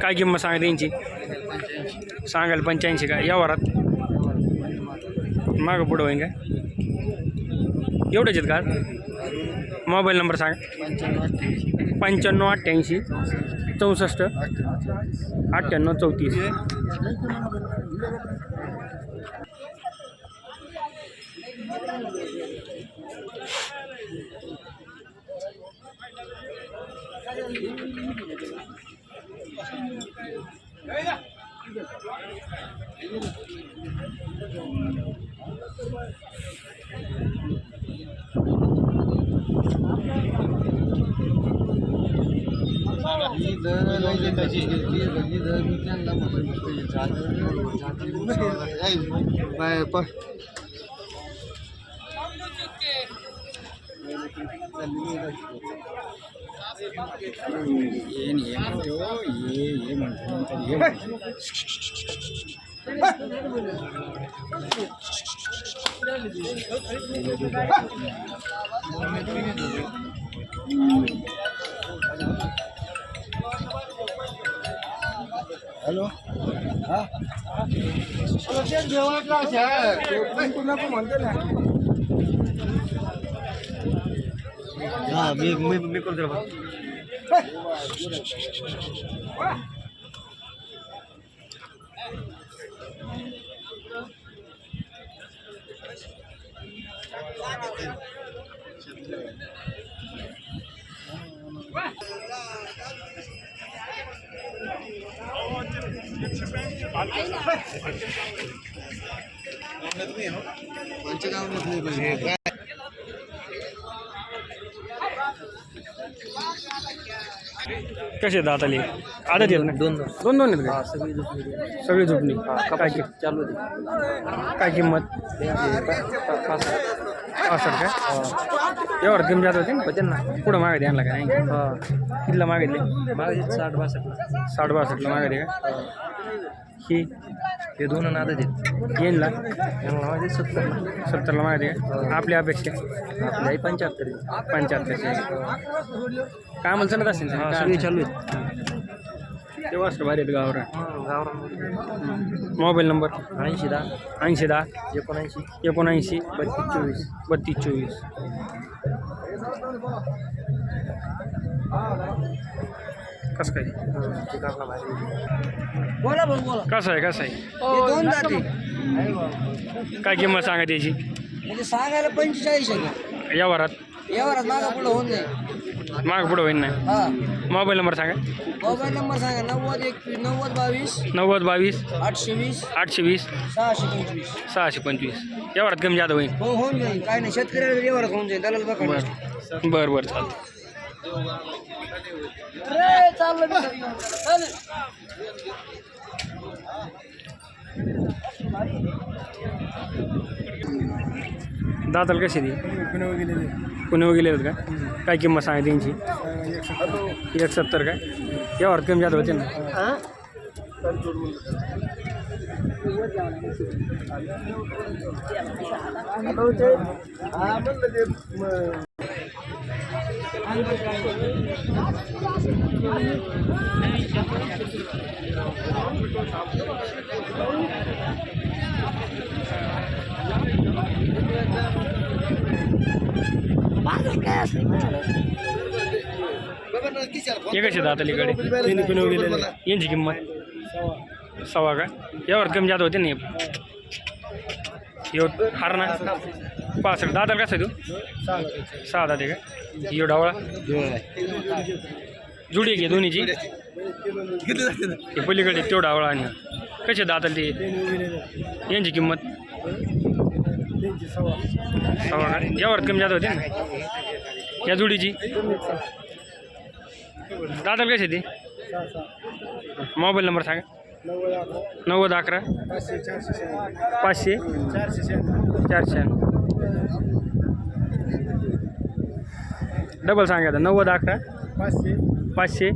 काय किंमत सांगा त्यांची? सांगाल 85 का? या वरात मागं पुढं होईन का? एवढेच आहेत का? मोबाईल नंबर सांगा. 9588 64 98 34. हॅलो हां म्हणते ना हां मी करतो कसे दाताली आदत येत ना? दोन आहेत का? सगळी झोपणी काय चालू काय किंमत? 65 का? एवढं कमी जात होते ना पुढं मागे आणला का? नाही कितीला मागितले? 60-62ला मागितले का? ही हे दोन नादत आहेत. येईन ला 70ला माहिती का? आपल्या अपेक्षा आपल्याही 75 काय म्हणलं चालत असेल सगळी चालू आहेत. ते वाजता भारी आहेत गावरा. Mobile number 80 80 10 79 32 24. कसं काय? बोला कसं आहे दोन जाती काय किंमत सांगा त्याची? म्हणजे सांगायला 45 आहे या वरात यावर मागा पुढं होऊन जाईल. माग पुढं होईन नाही. हां मोबाईल नंबर सांगा. मोबाईल नंबर सांगा 90 22 820 820 625. या वरात कमी जादा होईल. होऊन जाईल. काय नाही शेतकऱ्याला व्यवहारात होऊन जाईल. त्याला बघा बरं चालतं. दाताल कशी ती पुणे गेलेत का? काय किंमत सांगा त्यांची? 170 का? यावर कमी जादा होते ना? हे कसे दातालीकडे यांची किंमत 1.25 का? यावर कमी जादा होते ना? हार ना 65. दादाला कसं आहे तू? 6 दाते का? यो डावळा जुडी घे दोन्हीची. पलीकडे तो डावळा आणि कसे दाताल ते यांची किंमत 1.25 का? यावर कमी जादा होते ना या जुडीची? दादाला कसे ते? मोबाईल नंबर सांगा. 90 11 500 400. डबल सांगायचं 90 11 500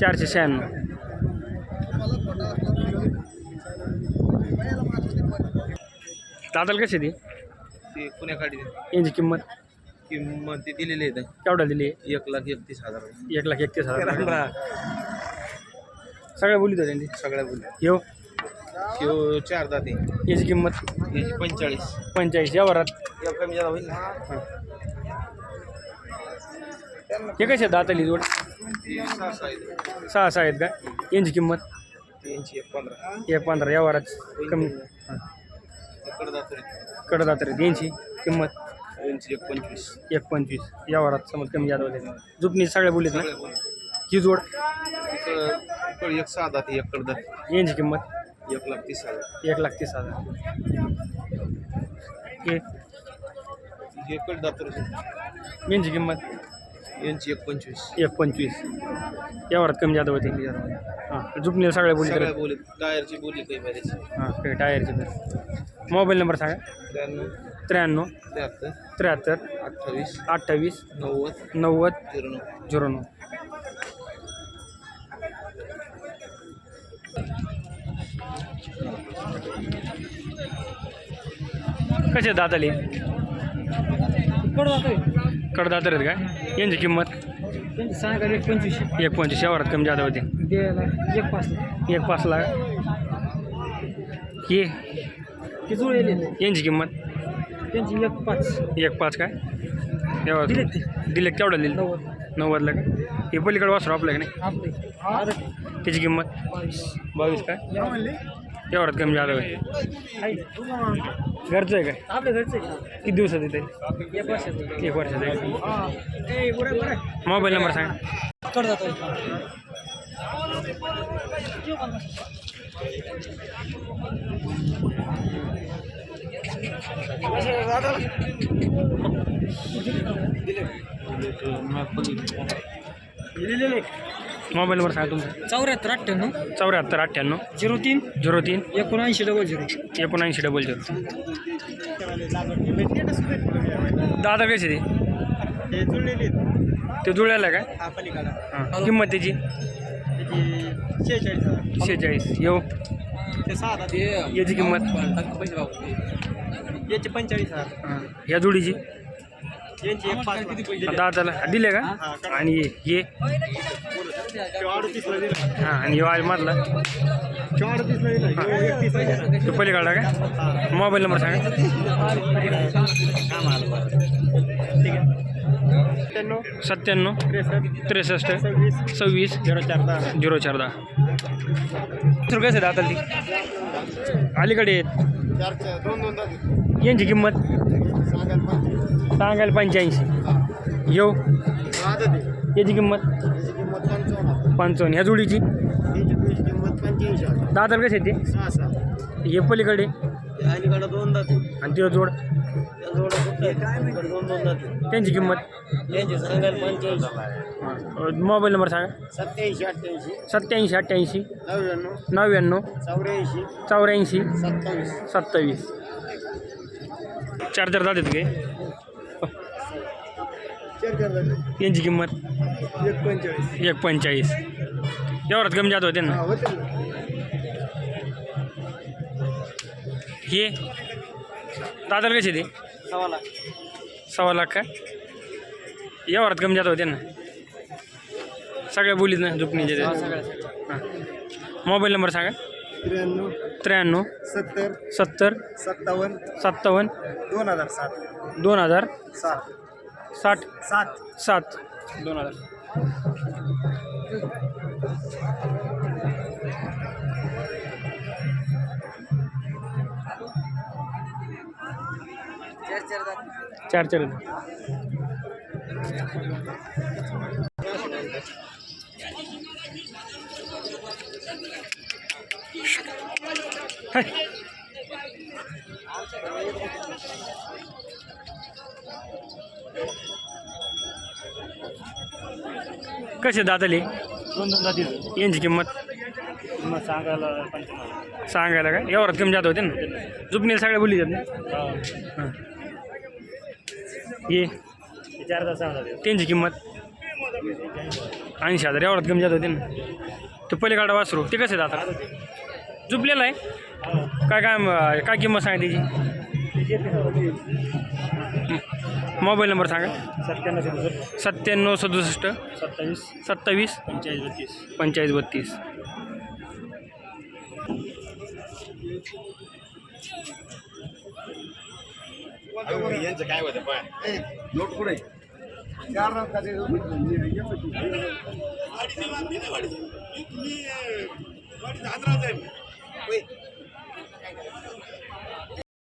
496. दादाला कशी ती? पुण्याखाली यांची किंमत ती दिलेली आहे. केवढा दिली? 1,31,000. 1,31,000. सगळ्या बोलीत होत्या त्यांची सगळ्या बोली येऊ शिव 4 दाते याची किंमत याची 45 45 या वरात कमी जरा होईल ना हे कसे दाताली जोड 6 आहेत का यांची किंमत यांची 15 1.15 या वरात कमी कडदात यांची किंमत यांची 25 1.25 या वरात समज कमी जादा होते जुपणी सगळ्या बोलीत ना ही जोड एक 6 दाते एक कडदात यांची किंमत 1,30,000 1,30,000 हे कडदात यांची किंमत यांची 1,25 1.25 या वरात कमी जादा होते हां जुपणी सगळ्या बोलीत सगळ्या बोली टायरची बोली काही बरेच हां काही टायरचे मोबाईल नंबर सांगा 93 73 28 90 90 09 09 कसे दाताली कडदात आहेत काय यांची किंमत 1.25 या वरात कमी जादा होते 1.5 लाख ये यांची किंमत 1.5 काय यावर दिले केवढं दिलं 90 लाख हे पलीकडे वासरू आपलं का नाही त्याची किंमत 22 काय यावरात कमी जादा होते घरचं आहे काय आपल्या घरचे किती दिवसात येते 1 वर्षाचं आहे मोबाईल नंबर सांगा मोबाईल नंबर सांगा तुमचा 74 98 03 7900 दादा कसे ते जुळलेलं आहे काय हां किंमत त्याची 46 येऊ याची किंमत याची 45,000 हां या जोडीची यांची 1,5 दादाला दिले का आणि ये हां आणि आज मधला तो पलीकडला का मोबाईल नंबर सांगा 97 63 26 0410 कसे दाताल ती अलीकडे आहेत यांची किंमत सांगायला 85 येऊ याची किंमत 55 ह्या जोडीची दाताल कसे ते हे पलीकडे दोन दाते आणि ती जोड त्यांची किंमत यांची सांगायला 45 मोबाईल नंबर सांगा 87 88 99 84 27 चार्जर दादेत काय यांची किंमत 1.45 एवढ्यात कमी जात होते ना हे दादाला कसे ते 1.25 लाख का एवढ्यात कमी जात होते ना सगळ्या बोलीत ना झुकणीचे हां मोबाईल नंबर सांगा 93 70 57 2007 चार कसे दाताले यांची किंमत सांगायला काय एवढ्यात कमी जात होते ना जुपणीला सगळ्या बोली जात ना हां ये त्यांची किंमत 80,000 एवढ्यात कमी जात होते ना ते पलीकडा वासरू ते कसे जातात जुपलेलं आहे काय किंमत सांगा त्याची मोबाईल नंबर सांगा 97 67 27 45 32 यांचं काय होतं पाय नोट पुढे